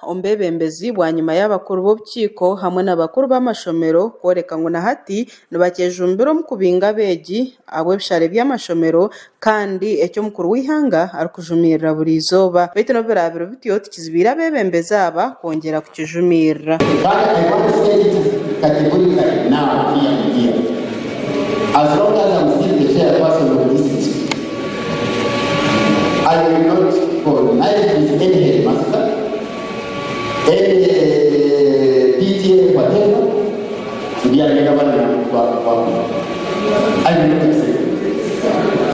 Ombebembezi bwa nyuma y'abakuru b'obukiko hamwe n'abakuru b'amashomero kworeka ngu nahati nibakejumbira omu kubinga abeegi ab'ebishare by'amashomero kandi eky'omukuru w'ihanga arikujumirira buri izooba baitu nabyo birabire bityo tikizibiire abebembezi aba kwongera kukijumirira. As long as I'm still the chairperson of this district, I will not coordinate with any headmaster, any PTA, whatever, to be a government. I will not accept.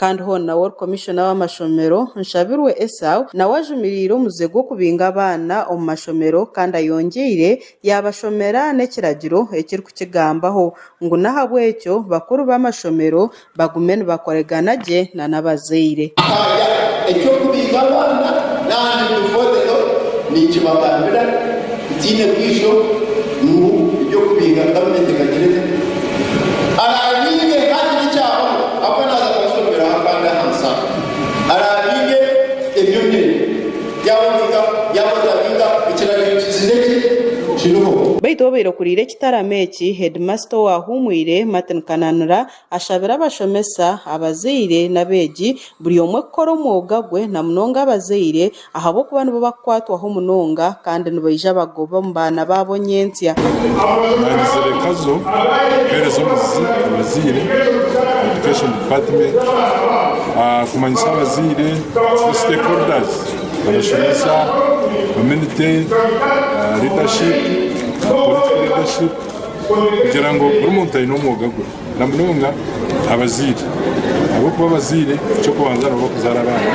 Kandi ho na World Commissioner w'amashomero Nshabirwe Esau nawe ajumirire omuze gw'okubinga abaana omu mashomero kandi ayongeire yabashomera n'ekiragiro ekiri kukigambaho ngu nahabwekyo bakuru b'amashomero bagume nibakoregana gye na n'abazaire. Ekyokubinga abaana nandi before the law nikibagambira tiine bwisho ngu ebyokubinga gavumenti ekagirete arabiige kandi nikyabo akonaza kubashomera hakanda hansa arabiige ebyongere yababiga yabazabiga ekiragiro kizireki kiriho. Baitu obeire kuriire ekitaramo eki headmaster wahumwire Martin Kananura ashabira abashomesa abazaire n'abeegi buri omwe kukora omwuga gwe na munonga abazaire ahabw'okuba nibo bakukwatwaho munonga kandi nibaija bagoba omu baana baabo nyensya. Nandizire kazo kuheereza omuzizi abazaire education department kumanyisa abazaire stakeholders abashomesa community leadership political leadership kugira ngo buri muntu ayine omwuga gwe na munonga abazaire ahabw'okuba abazaire ekyo kubanza nibo bakuzaara abaana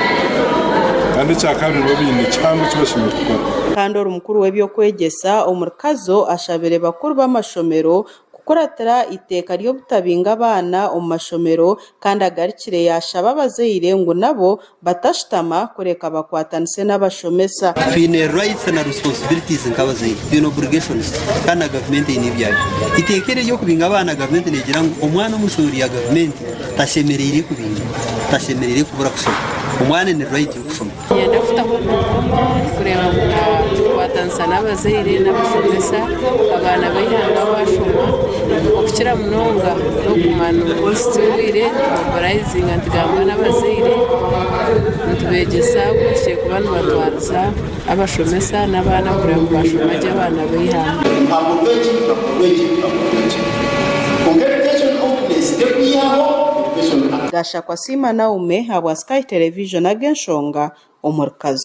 kandi ekyakabiri nibo baine kihango kibashemire kukora. Kandi omukuru w'ebyokwegyesa omurikazo ashabire bakuru b'amashomero kukuratira iteeka ry'obutabinga abaana omu mashomero kandi agarikire yashaba abazaire ngu nabo batashutama kureka bakwatanise n'abashomesa. Twine rights na responsibilities nk'abazaire, twine obligations kandi na gavumenti eyine ebyayo. Iteeka ry'okubinga abaana gavumenti negira ngu omwana omushomeri ya gavumenti tashemereire kubinga, tashemereire kubura kusoma. Omwana ni right y'okusoma. Nyenda kufutaho kureba tukwatanisa n'abazaire n'abashomesa abaana b'eihanga bashoma okukira munonga n'okumanya ositwire mobilizinga nitugamba n'abazaire nitubeegyesa kuhikire kuba nibatwariza abashomesa n'abaana kureba ngu bashoma gye abaana b'eihanga. Gashakwa Sima Naume habwa Sky Television ag'Enshonga omurikazo.